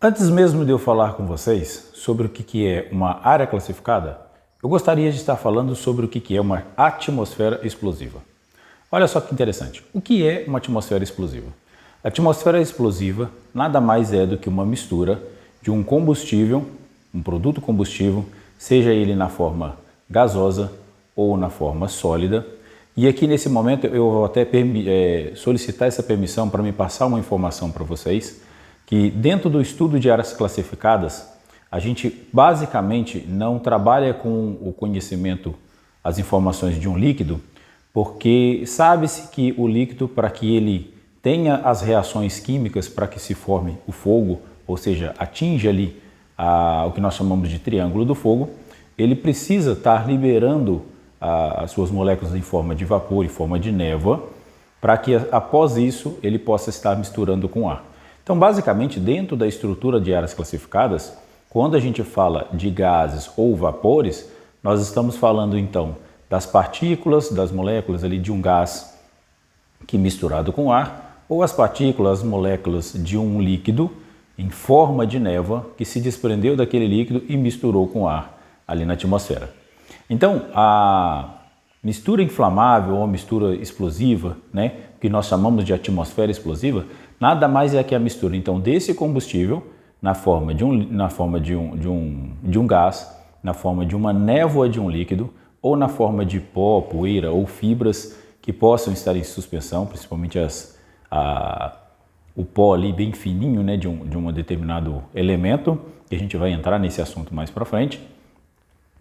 Antes mesmo de eu falar com vocês sobre o que é uma área classificada, eu gostaria de estar falando sobre o que é uma atmosfera explosiva. Olha só que interessante. O que é uma atmosfera explosiva? A atmosfera explosiva nada mais é do que uma mistura de um combustível, um produto combustível, seja ele na forma gasosa ou na forma sólida. E aqui nesse momento eu vou até solicitar essa permissão para me passar uma informação para vocês, que dentro do estudo de áreas classificadas, a gente basicamente não trabalha com o conhecimento, as informações de um líquido, porque sabe-se que o líquido, para que ele tenha as reações químicas para que se forme o fogo, ou seja, atinja ali o que nós chamamos de triângulo do fogo, ele precisa estar liberando as suas moléculas em forma de vapor, em forma de névoa, para que após isso ele possa estar misturando com ar. Então, basicamente, dentro da estrutura de áreas classificadas, quando a gente fala de gases ou vapores, nós estamos falando então das partículas, das moléculas ali de um gás que misturado com ar, ou as partículas, as moléculas de um líquido em forma de névoa que se desprendeu daquele líquido e misturou com ar ali na atmosfera. Então, a mistura inflamável ou mistura explosiva, que nós chamamos de atmosfera explosiva, nada mais é que a mistura então desse combustível na forma de um gás, na forma de uma névoa de um líquido, ou na forma de pó, poeira ou fibras que possam estar em suspensão, principalmente o pó ali bem fininho, de um determinado elemento, que a gente vai entrar nesse assunto mais para frente.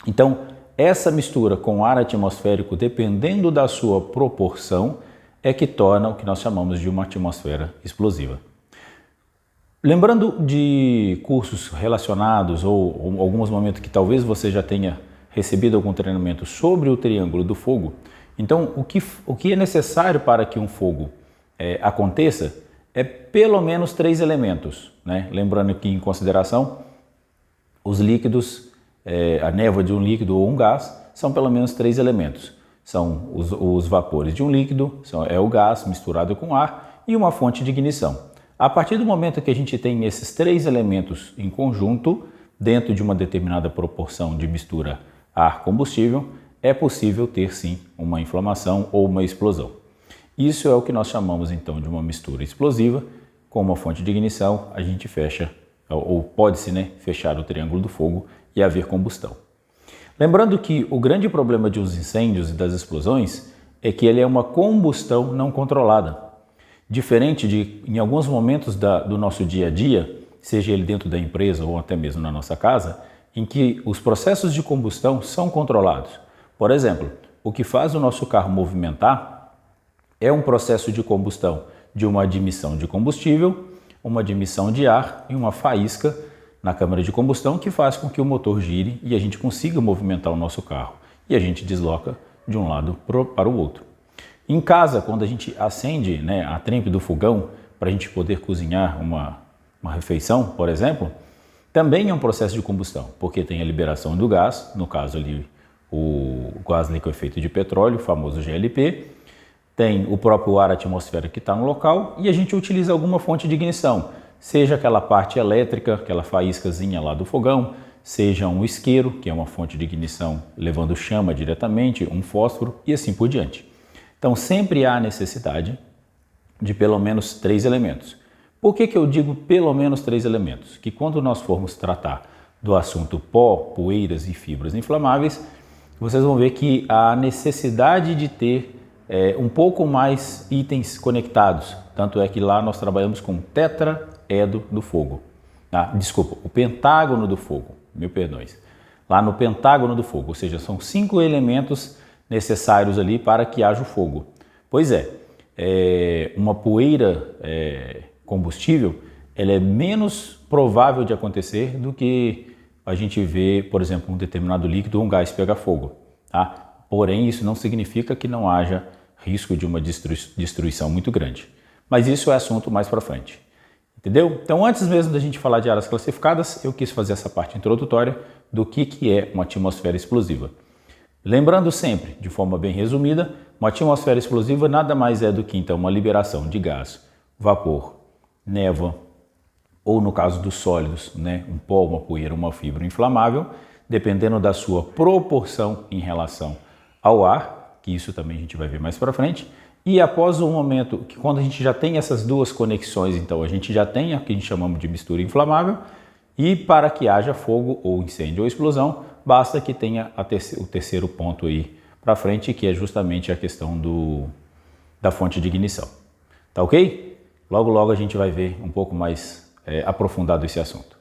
Então, essa mistura com ar atmosférico, dependendo da sua proporção, é que torna o que nós chamamos de uma atmosfera explosiva. Lembrando de cursos relacionados ou alguns momentos que talvez você já tenha recebido algum treinamento sobre o triângulo do fogo, então o que é necessário para que um fogo aconteça é pelo menos 3 elementos. Lembrando que em consideração os líquidos, a névoa de um líquido ou um gás, são pelo menos 3 elementos. São os vapores de um líquido, é o gás misturado com ar e uma fonte de ignição. A partir do momento que a gente tem esses 3 elementos em conjunto, dentro de uma determinada proporção de mistura ar-combustível, é possível ter sim uma inflamação ou uma explosão. Isso é o que nós chamamos então de uma mistura explosiva. Com uma fonte de ignição, a gente fecha, ou pode-se fechar o triângulo do fogo e haver combustão. Lembrando que o grande problema dos incêndios e das explosões é que ele é uma combustão não controlada. Diferente de, em alguns momentos do nosso dia a dia, seja ele dentro da empresa ou até mesmo na nossa casa, em que os processos de combustão são controlados. Por exemplo, o que faz o nosso carro movimentar é um processo de combustão de uma admissão de combustível, uma admissão de ar e uma faísca na câmara de combustão que faz com que o motor gire e a gente consiga movimentar o nosso carro. E a gente desloca de um lado para o outro. Em casa, quando a gente acende a trempe do fogão para a gente poder cozinhar uma refeição, por exemplo, também é um processo de combustão, porque tem a liberação do gás, no caso ali o gás liquefeito de petróleo, o famoso GLP, tem o próprio ar atmosférico que está no local e a gente utiliza alguma fonte de ignição, seja aquela parte elétrica, aquela faíscazinha lá do fogão, seja um isqueiro, que é uma fonte de ignição levando chama diretamente, um fósforo e assim por diante. Então sempre há necessidade de pelo menos 3 elementos. Por que eu digo pelo menos 3 elementos? Que quando nós formos tratar do assunto pó, poeiras e fibras inflamáveis, vocês vão ver que há necessidade de ter um pouco mais itens conectados. Tanto é que lá nós trabalhamos com tetraedro do fogo. O pentágono do fogo, mil perdões. Lá no pentágono do fogo, ou seja, são 5 elementos necessários ali para que haja o fogo. Pois uma poeira combustível, ela é menos provável de acontecer do que a gente vê, por exemplo, um determinado líquido ou um gás pegar fogo. Porém, isso não significa que não haja risco de uma destruição muito grande. Mas isso é assunto mais para frente. Entendeu? Então, antes mesmo da gente falar de áreas classificadas, eu quis fazer essa parte introdutória do que é uma atmosfera explosiva. Lembrando sempre, de forma bem resumida, uma atmosfera explosiva nada mais é do que então uma liberação de gás, vapor, névoa ou no caso dos sólidos, né, um pó, uma poeira, uma fibra inflamável, dependendo da sua proporção em relação ao ar, que isso também a gente vai ver mais para frente. E após o momento que quando a gente já tem essas duas conexões, então a gente já tem o que a gente chamamos de mistura inflamável, e para que haja fogo ou incêndio ou explosão, basta que tenha o terceiro ponto aí para frente, que é justamente a questão da fonte de ignição. Tá ok? Logo, logo a gente vai ver um pouco mais aprofundado esse assunto.